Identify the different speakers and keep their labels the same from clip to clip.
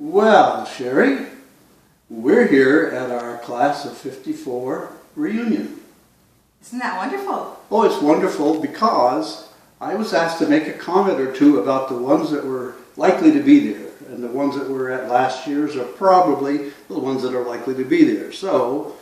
Speaker 1: Well, Sherry, we're here at our class of 54 reunion.
Speaker 2: Isn't that wonderful?
Speaker 1: Oh, it's wonderful because I was asked to make a comment or two about the ones that were likely to be there. And the ones that were at last year's are probably the ones that are likely to be there. So,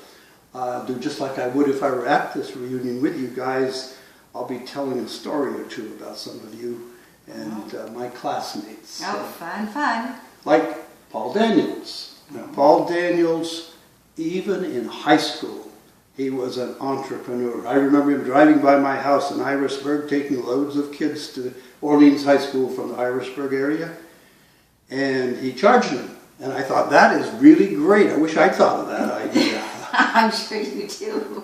Speaker 1: do just like I would if I were at this reunion with you guys, I'll be telling a story or two about some of you and my classmates.
Speaker 2: Oh, fun, fun.
Speaker 1: Like Paul Daniels. Now, Paul Daniels, even in high school, he was an entrepreneur. I remember him driving by my house in Irisburg, taking loads of kids to Orleans High School from the Irisburg area, and he charged them. And I thought, that is really great. I wish I'd thought of that idea.
Speaker 2: I'm sure you do.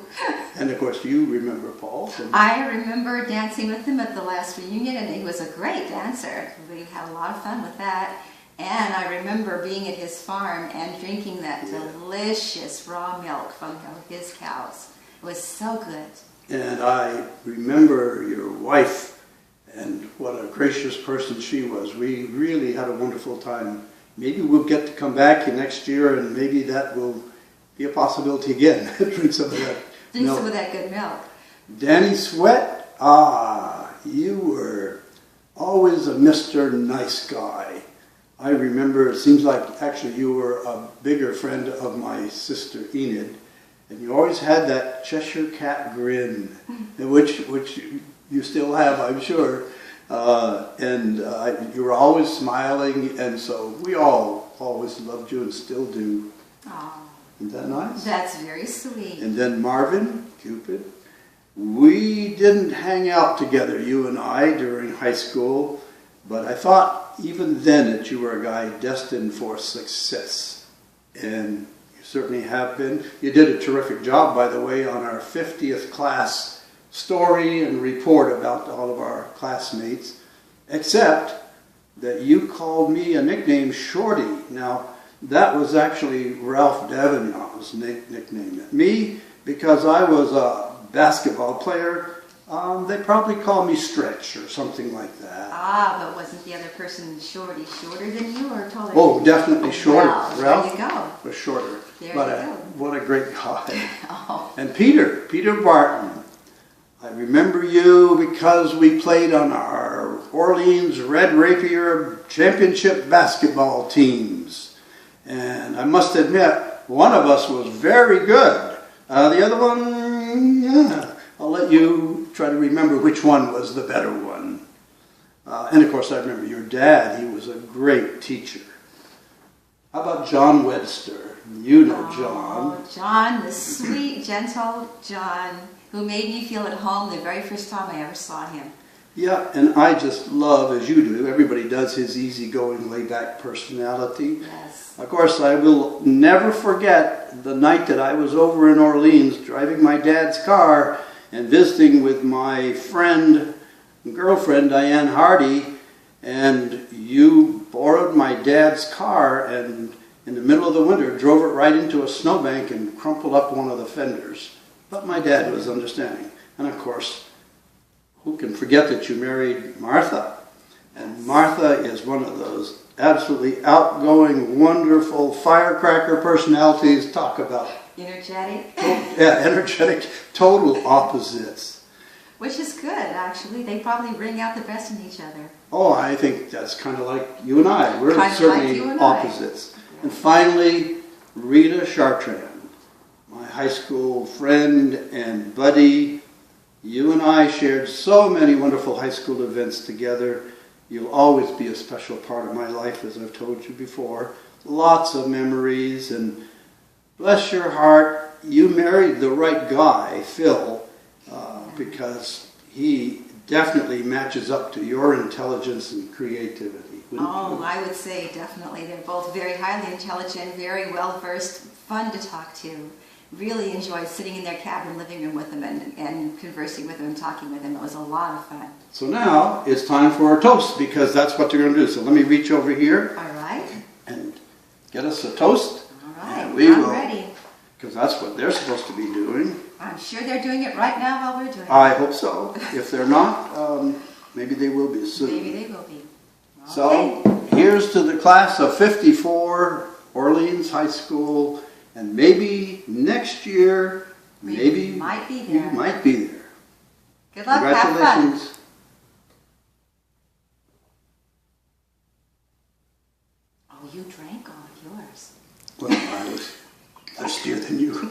Speaker 1: And of course, you remember Paul.
Speaker 2: I remember dancing with him at the last reunion, and he was a great dancer. We had a lot of fun with that. And I remember being at his farm and drinking that delicious raw milk from his cows. It was so good.
Speaker 1: And I remember your wife and what a gracious person she was. We really had a wonderful time. Maybe we'll get to come back next year, and maybe that will be a possibility again. Drink some of that
Speaker 2: Drink
Speaker 1: milk.
Speaker 2: some of that good milk.
Speaker 1: Danny Sweat, you were always a Mr. Nice Guy. I remember, it seems like actually you were a bigger friend of my sister Enid, and you always had that Cheshire Cat grin, which you still have, I'm sure. You were always smiling, and so we all always loved you and still do.
Speaker 2: Aww.
Speaker 1: Isn't that nice?
Speaker 2: That's very sweet.
Speaker 1: And then Marvin, Cupid, we didn't hang out together, you and I, during high school, but I thought even then that you were a guy destined for success. And you certainly have been. You did a terrific job, by the way, on our 50th class story and report about all of our classmates, except that you called me a nickname, Shorty. Now, that was actually Ralph Davignon's nickname. Me, because I was a basketball player, they probably called me Stretch or something like that.
Speaker 2: But wasn't the other person shorter than you or taller?
Speaker 1: Oh, definitely shorter.
Speaker 2: Well,
Speaker 1: Ralph
Speaker 2: there you go.
Speaker 1: was shorter.
Speaker 2: There
Speaker 1: But
Speaker 2: you go.
Speaker 1: what a great guy.
Speaker 2: Oh.
Speaker 1: And Peter Barton. I remember you because we played on our Orleans Red Rapier championship basketball teams. And I must admit, one of us was very good. The other one, I'll let you try to remember which one was the better one. And of course, I remember your dad. He was a great teacher. How about John Webster? You know John.
Speaker 2: Oh, John, the sweet, gentle John, who made me feel at home the very first time I ever saw him.
Speaker 1: Yeah, and I just love, as you do, everybody does, his easygoing, laid-back personality.
Speaker 2: Yes.
Speaker 1: Of course, I will never forget the night that I was over in Orleans driving my dad's car and visiting with my friend and girlfriend, Diane Hardy, and you borrowed my dad's car and in the middle of the winter drove it right into a snowbank and crumpled up one of the fenders. But my dad was understanding. And of course, who can forget that you married Martha? And Martha is one of those absolutely outgoing, wonderful, firecracker personalities. Talk about
Speaker 2: Energetic.
Speaker 1: energetic, total opposites.
Speaker 2: Which is good, actually. They probably bring out the best in each other.
Speaker 1: Oh, I think that's kind of like you and I. We're
Speaker 2: Kind of
Speaker 1: certainly
Speaker 2: like you and I.
Speaker 1: opposites. And finally, Rita Chartrand, my high school friend and buddy. You and I shared so many wonderful high school events together. You'll always be a special part of my life, as I've told you before. Lots of memories, and bless your heart, you married the right guy, Phil, because he definitely matches up to your intelligence and creativity.
Speaker 2: Oh, I would say definitely. They're both very highly intelligent, very well-versed, fun to talk to. Really enjoyed sitting in their cabin living room with them and conversing with them and talking with them. It was a lot of fun.
Speaker 1: So now it's time for our toast, because that's what they're going to do. So let me reach over here.
Speaker 2: All right.
Speaker 1: And get us a toast.
Speaker 2: All right.
Speaker 1: And we
Speaker 2: I'm
Speaker 1: will,
Speaker 2: ready.
Speaker 1: because that's what they're supposed to be doing.
Speaker 2: I'm sure they're doing it right now while we're doing it.
Speaker 1: I hope so. If they're not, maybe they will be soon.
Speaker 2: Maybe they will be.
Speaker 1: So here's to the class of 54, Orleans High School, and maybe next year, maybe
Speaker 2: You might be
Speaker 1: you
Speaker 2: there.
Speaker 1: might be there.
Speaker 2: Good luck, have fun.
Speaker 1: Congratulations.
Speaker 2: Oh, you drank all of yours.
Speaker 1: Well, I was thirstier than you.